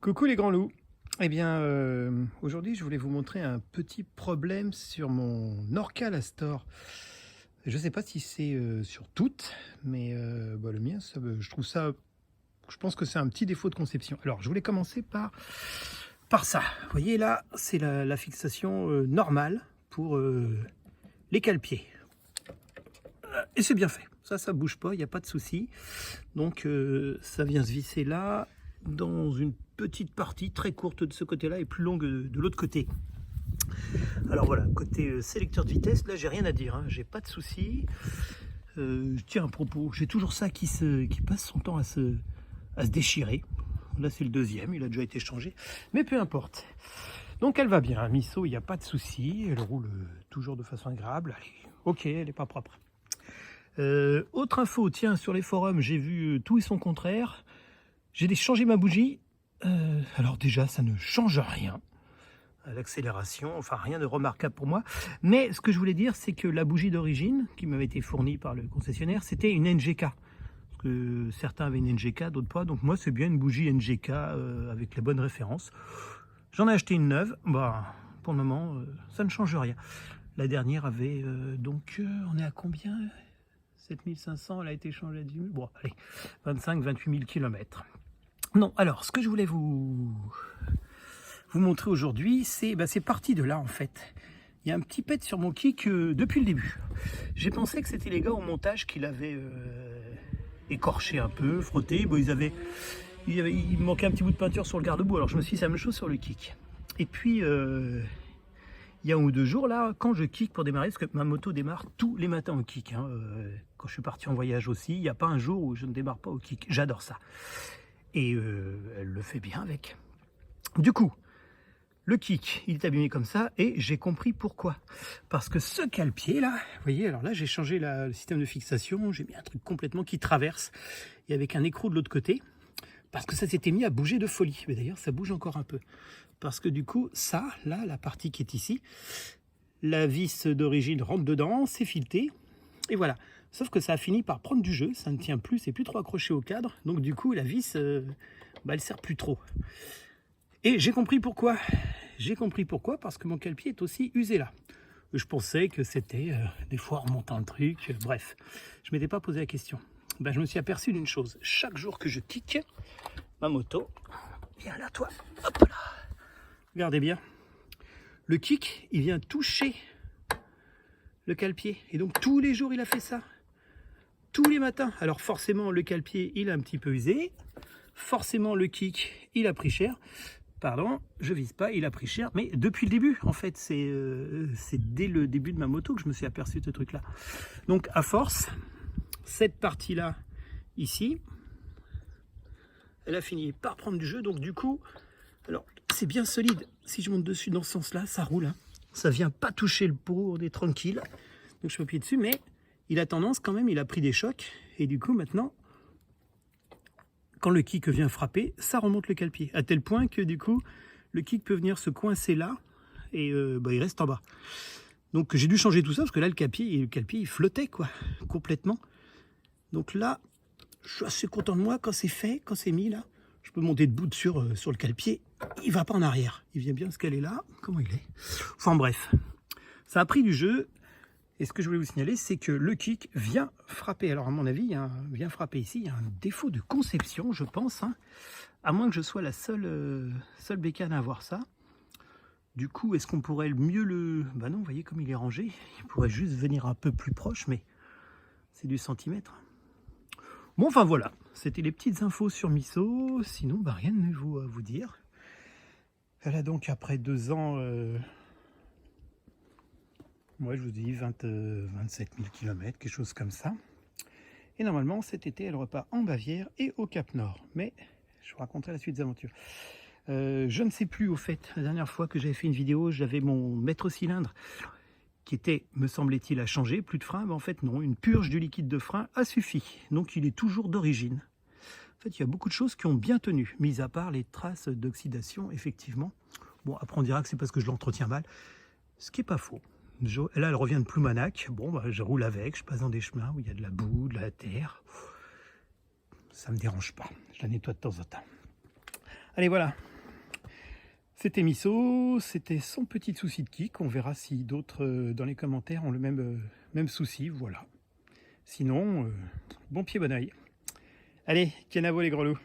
Coucou les grands loups. Eh bien, aujourd'hui, je voulais vous montrer un petit problème sur mon Orca Astor. Je ne sais pas si c'est sur toutes, mais le mien, je trouve ça. Je pense que c'est un petit défaut de conception. Alors, je voulais commencer par ça. Vous voyez là, c'est la fixation normale pour les cale-pieds. Et c'est bien fait. Ça bouge pas, il n'y a pas de souci. Donc, ça vient se visser là, dans une petite partie très courte de ce côté-là et plus longue de l'autre côté. Alors voilà, côté sélecteur de vitesse, là j'ai rien à dire, hein, j'ai pas de souci. Tiens, à propos, j'ai toujours ça qui passe son temps à se déchirer. Là c'est le deuxième, il a déjà été changé, mais peu importe. Donc elle va bien, hein, Misso, il n'y a pas de souci, elle roule toujours de façon agréable. Allez, ok, elle n'est pas propre. Autre info, tiens, sur les forums, j'ai vu tout et son contraire. J'ai changé ma bougie. Alors déjà, ça ne change rien à l'accélération, enfin rien de remarquable pour moi. Mais ce que je voulais dire, c'est que la bougie d'origine, qui m'avait été fournie par le concessionnaire, c'était une NGK. Parce que certains avaient une NGK, d'autres pas. Donc moi, c'est bien une bougie NGK avec les bonnes références. J'en ai acheté une neuve. Bah, pour le moment, ça ne change rien. La dernière avait on est à combien 7500, elle a été changée à 10 000. Bon, allez, 25-28 000 km. Non, alors, ce que je voulais vous montrer aujourd'hui, c'est parti de là, en fait. Il y a un petit pet sur mon kick depuis le début. J'ai pensé que c'était les gars au montage qui l'avaient écorché un peu, frotté. Bon, il manquait un petit bout de peinture sur le garde-boue, alors je me suis dit, c'est la même chose sur le kick. Et puis, il y a 1 ou 2 jours, là, quand je kick pour démarrer, parce que ma moto démarre tous les matins au kick. Hein, quand je suis parti en voyage aussi, il n'y a pas un jour où je ne démarre pas au kick. J'adore ça. Et elle le fait bien avec. Du coup, le kick, il est abîmé comme ça, et j'ai compris pourquoi. Parce que ce cale-pied là, vous voyez, alors là j'ai changé le système de fixation, j'ai mis un truc complètement qui traverse, et avec un écrou de l'autre côté, parce que ça s'était mis à bouger de folie. Mais d'ailleurs, ça bouge encore un peu. Parce que du coup, ça, là, la partie qui est ici, la vis d'origine rentre dedans, c'est fileté, et voilà. Sauf que ça a fini par prendre du jeu, ça ne tient plus, c'est plus trop accroché au cadre, donc du coup, la vis, elle sert plus trop. Et j'ai compris pourquoi. J'ai compris pourquoi, parce que mon cale-pied est aussi usé là. Je pensais que c'était des fois en remontant le truc, bref. Je ne m'étais pas posé la question. Je me suis aperçu d'une chose. Chaque jour que je kick ma moto, viens là toi, hop là. Regardez bien. Le kick, il vient toucher le cale-pied. Et donc tous les jours, il a fait ça. Tous les matins. Alors forcément, le cale-pied, il a un petit peu usé. Forcément, le kick, il a pris cher. Pardon, je vise pas, il a pris cher, mais depuis le début, en fait, c'est dès le début de ma moto que je me suis aperçu de ce truc-là. Donc, à force, cette partie-là, ici, elle a fini par prendre du jeu, donc du coup, alors, c'est bien solide. Si je monte dessus dans ce sens-là, ça roule, hein. Ça vient pas toucher le pot, on est tranquille. Donc, je peux appuyer dessus, mais il a tendance quand même, il a pris des chocs, et du coup, maintenant, quand le kick vient frapper, ça remonte le cale-pied, à tel point que du coup, le kick peut venir se coincer là, et il reste en bas. Donc j'ai dû changer tout ça, parce que là, le cale-pied, il flottait, quoi, complètement. Donc là, je suis assez content de moi quand c'est fait, quand c'est mis là. Je peux monter debout sur le cale-pied, il va pas en arrière. Il vient bien se caler là, comment il est. Enfin bref, ça a pris du jeu. Et ce que je voulais vous signaler, c'est que le kick vient frapper. Alors à mon avis, vient frapper ici, il y a un défaut de conception, je pense. Hein, à moins que je sois la seule bécane à avoir ça. Du coup, est-ce qu'on pourrait mieux le... Bah non, vous voyez comme il est rangé. Il pourrait juste venir un peu plus proche, mais c'est du centimètre. Bon, enfin voilà, c'était les petites infos sur Misso. Sinon, rien de nouveau à vous dire. Elle a donc, après 2 ans... Moi, je vous dis 27 000 km, quelque chose comme ça. Et normalement, cet été, elle repart en Bavière et au Cap Nord. Mais je vous raconterai la suite des aventures. Je ne sais plus, au fait, la dernière fois que j'avais fait une vidéo, j'avais mon maître cylindre qui était, me semblait-il, à changer. Plus de frein, mais en fait, non. Une purge du liquide de frein a suffi. Donc, il est toujours d'origine. En fait, il y a beaucoup de choses qui ont bien tenu, mis à part les traces d'oxydation, effectivement. Bon, après, on dira que c'est parce que je l'entretiens mal, ce qui n'est pas faux. Là, elle revient de Ploumanac. Bon, je roule avec, je passe dans des chemins où il y a de la boue, de la terre. Ça me dérange pas. Je la nettoie de temps en temps. Allez, voilà. C'était Misso, c'était son petit souci de kick. On verra si d'autres dans les commentaires ont le même souci, voilà. Sinon, bon pied, bon oeil. Allez, Kenavo les grelots.